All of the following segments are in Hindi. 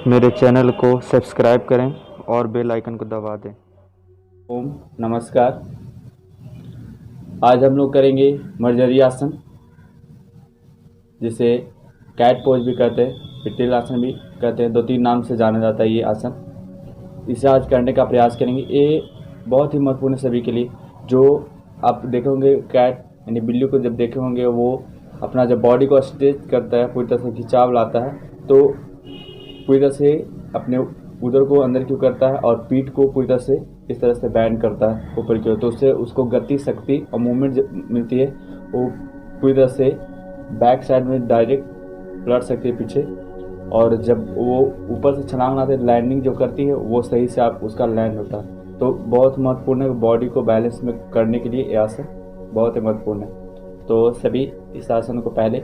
मेरे चैनल को सब्सक्राइब करें और बेल आइकन को दबा दें। ओम नमस्कार। आज हम लोग करेंगे मर्जरी आसन, जिसे कैट पोज भी कहते हैं, पिट्ठील आसन भी कहते हैं। 2-3 नाम से जाना जाता है ये आसन। इसे आज करने का प्रयास करेंगे। ये बहुत ही महत्वपूर्ण है सभी के लिए। जो आप देखे होंगे कैट यानी बिल्ली को जब देखे होंगे, वो अपना जब बॉडी को स्ट्रेच करता है, पूरी तरह से खिंचाव लाता है, तो पूरी तरह से अपने उदर को अंदर की ओर करता है और पीठ को पूरी तरह से इस तरह से बैंड करता है ऊपर की ओर। तो उससे उसको गति, शक्ति और मूवमेंट मिलती है। वो पूरी तरह से बैक साइड में डायरेक्ट पलट सकती है पीछे, और जब वो ऊपर से छलांग लगाते है, लैंडिंग जो करती है, वो सही से आप उसका लैंड होता है। तो बहुत महत्वपूर्ण है, बॉडी को बैलेंस में करने के लिए ये आसन बहुत ही महत्वपूर्ण है। तो सभी इस आसन को पहले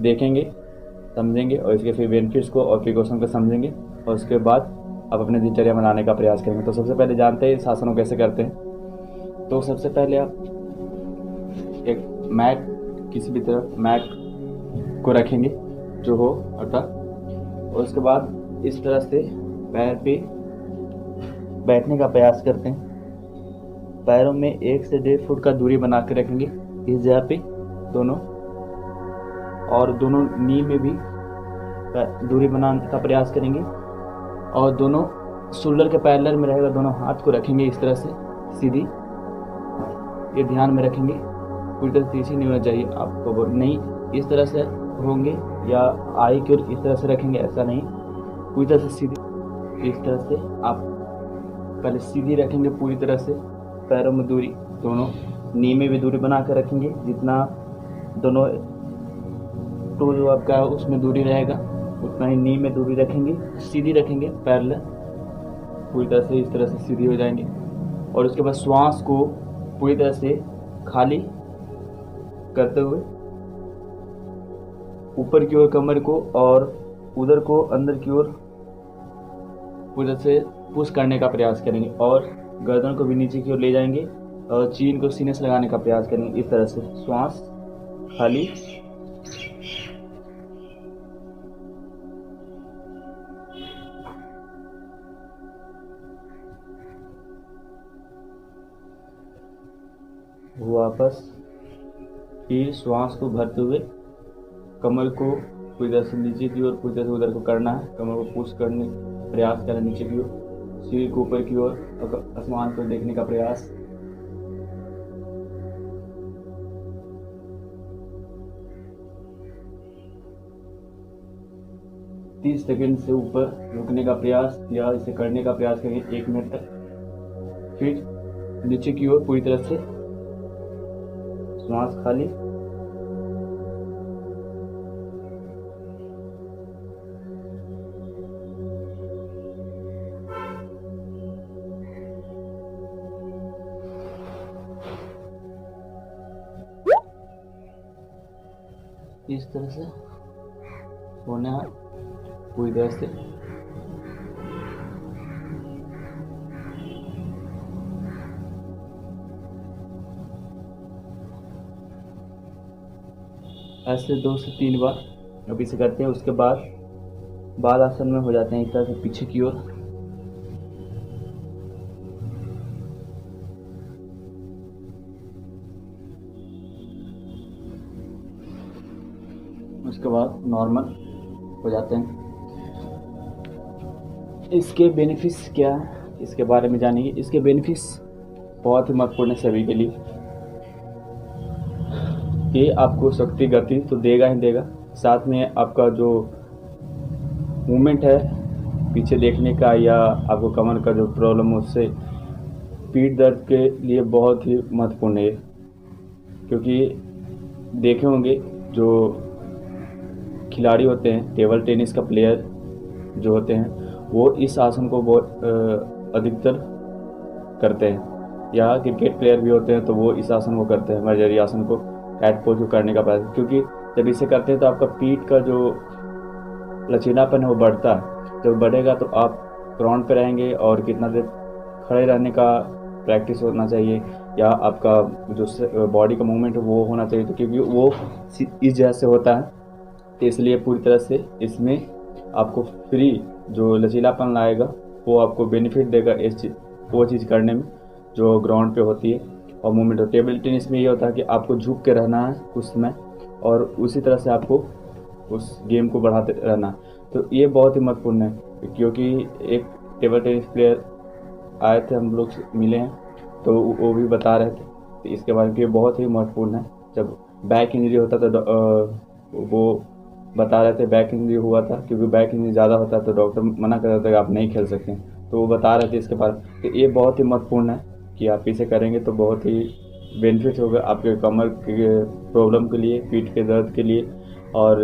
देखेंगे, समझेंगे, और इसके फिर बेनिफिट्स को और प्रिकॉशन को समझेंगे, और उसके बाद आप अपने दिनचर्या में लाने का प्रयास करेंगे। तो सबसे पहले जानते हैं इस आसन को कैसे करते हैं। तो सबसे पहले आप एक मैट, किसी भी तरह मैट को रखेंगे जो हो अर्थात, और उसके बाद इस तरह से पैर पे बैठने का प्रयास करते हैं। पैरों में 1 से 1.5 फुट का दूरी बना के रखेंगे इस जगह पे दोनों, और दोनों नी में भी दूरी बनाने का प्रयास करेंगे, और दोनों शोल्डर के पैरेलल में रहेगा। दोनों हाथ को रखेंगे इस तरह से सीधी, ये ध्यान में रखेंगे। पूरी तरह से इसी नहीं होना चाहिए आपको, नहीं इस तरह से होंगे या आई की ओर इस तरह से रखेंगे, ऐसा नहीं, पूरी तरह से सीधी। इस तरह से आप पहले सीधी रखेंगे पूरी तरह से, पैरों में दूरी, दोनों नी में भी दूरी बना कर रखेंगे, जितना दोनों टो जो आपका है उसमें दूरी रहेगा उतना ही नी में दूरी रखेंगे। सीधी रखेंगे पैरेलल, पूरी तरह से इस तरह से सीधी हो जाएंगे। और उसके बाद श्वास को पूरी तरह से खाली करते हुए ऊपर की ओर कमर को और उदर को अंदर की ओर पूरी तरह से पुश करने का प्रयास करेंगे, और गर्दन को भी नीचे की ओर ले जाएंगे, और चीन को सीने से लगाने का प्रयास करेंगे। इस तरह से श्वास खाली, वापस फिर श्वास को भरते हुए कमर को पूरी तरह से नीचे की ओर, पूरी तरह से उधर को करना है, कमर को पुश करने प्रयास करना नीचे की ओर, सिर को ऊपर की ओर, आसमान को देखने का प्रयास। तीस सेकंड से ऊपर रुकने का प्रयास या इसे करने का प्रयास करेंगे 1 मिनट तक। फिर नीचे की ओर पूरी तरह से श्वास खाली, इस तरह से होना है पूरी तरह से। ऐसे 2 से 3 बार अभी से करते हैं। उसके बाद बाल आसन में हो जाते हैं इस तरह से पीछे की ओर। उसके बाद नॉर्मल हो जाते हैं। इसके बेनिफिट्स क्या है, इसके बारे में जानेंगे। इसके बेनिफिट्स बहुत ही महत्वपूर्ण है सभी के लिए। ये आपको शक्ति, गति तो देगा ही देगा, साथ में आपका जो मूवमेंट है पीछे देखने का, या आपको कमर का जो प्रॉब्लम है उससे, पीठ दर्द के लिए बहुत ही महत्वपूर्ण है। क्योंकि देखे होंगे जो खिलाड़ी होते हैं, टेबल टेनिस का प्लेयर जो होते हैं, वो इस आसन को बहुत अधिकतर करते हैं, या क्रिकेट प्लेयर भी होते हैं तो वो इस आसन को करते हैं, मर्जरी आसन को, कैट पोज को करने का प्रयास। क्योंकि जब इसे करते हैं तो आपका पीठ का जो लचीलापन है वो बढ़ता है। जब बढ़ेगा तो आप ग्राउंड पे रहेंगे, और कितना देर खड़े रहने का प्रैक्टिस होना चाहिए, या आपका जो बॉडी का मूवमेंट है वो होना चाहिए। तो क्योंकि वो इस जगह से होता है, तो इसलिए पूरी तरह से इसमें आपको फ्री जो लचीलापन लाएगा वो आपको बेनिफिट देगा वो चीज़ करने में जो ग्राउंड पे होती है और मूवमेंट हो। टेबल टेनिस में ये होता है कि आपको झुक के रहना है उस समय और उसी तरह से आपको उस गेम को बढ़ाते रहना है। तो ये बहुत ही महत्वपूर्ण है, क्योंकि एक टेबल टेनिस प्लेयर आए थे, हम लोग मिले हैं, तो वो भी बता रहे थे तो इसके बारे में कि बहुत ही महत्वपूर्ण है। जब बैक इंजरी होता था वो बता रहे थे बैक इंजरी हुआ था, क्योंकि बैक इंजरी ज़्यादा होता है तो डॉक्टर मना कर देता है कि आप नहीं खेल सकते हैं। तो वो बता रहे थे इसके बारे में। तो ये बहुत ही महत्वपूर्ण है कि आप इसे करेंगे तो बहुत ही बेनिफिट होगा आपके कमर के प्रॉब्लम के लिए, पीठ के दर्द के लिए, और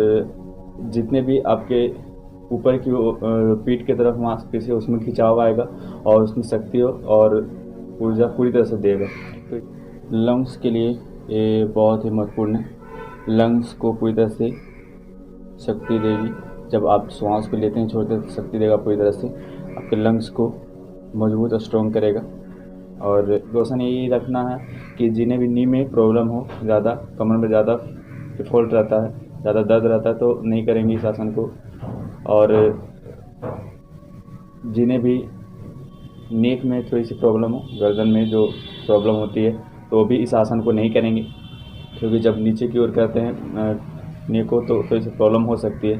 जितने भी आपके ऊपर की पीठ की तरफ मांसपेशी उसमें खिंचाव आएगा और उसमें शक्ति और ऊर्जा पूरी तरह से देगा। तो लंग्स के लिए ये बहुत ही महत्वपूर्ण है। लंग्स को पूरी तरह से शक्ति देगी। जब आप श्वास को लेते हैं छोड़ते हैं तो शक्ति देगा पूरी तरह से, आपके लंग्स को मजबूत और स्ट्रॉन्ग करेगा। और रोशन यही रखना है कि जिन्हें भी नी में प्रॉब्लम हो, ज़्यादा कमर में ज़्यादा डिफॉल्ट रहता है, ज़्यादा दर्द रहता है, तो नहीं करेंगे इस आसन को। और जिन्हें भी नेक में थोड़ी सी प्रॉब्लम हो, गर्दन में जो प्रॉब्लम होती है, तो वो भी इस आसन को नहीं करेंगे, क्योंकि जब नीचे की ओर करते हैं नेक को तो थोड़ी सी प्रॉब्लम हो सकती है।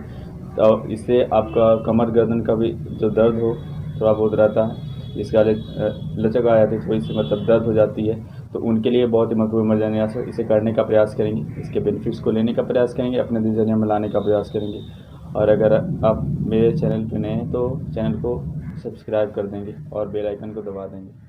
तो इससे आपका कमर गर्दन का भी जो दर्द हो थोड़ा बहुत रहता है, इसका लचक आ जाती है, थोड़ी सी मतलब दर्द हो जाती है, तो उनके लिए बहुत ही महत्वपूर्ण मर्दानी आसन। इसे करने का प्रयास करेंगे, इसके बेनिफिट्स को लेने का प्रयास करेंगे, अपने दिनचर्या में लाने का प्रयास करेंगे। और अगर आप मेरे चैनल पे नए हैं तो चैनल को सब्सक्राइब कर देंगे और बेल आइकन को दबा देंगे।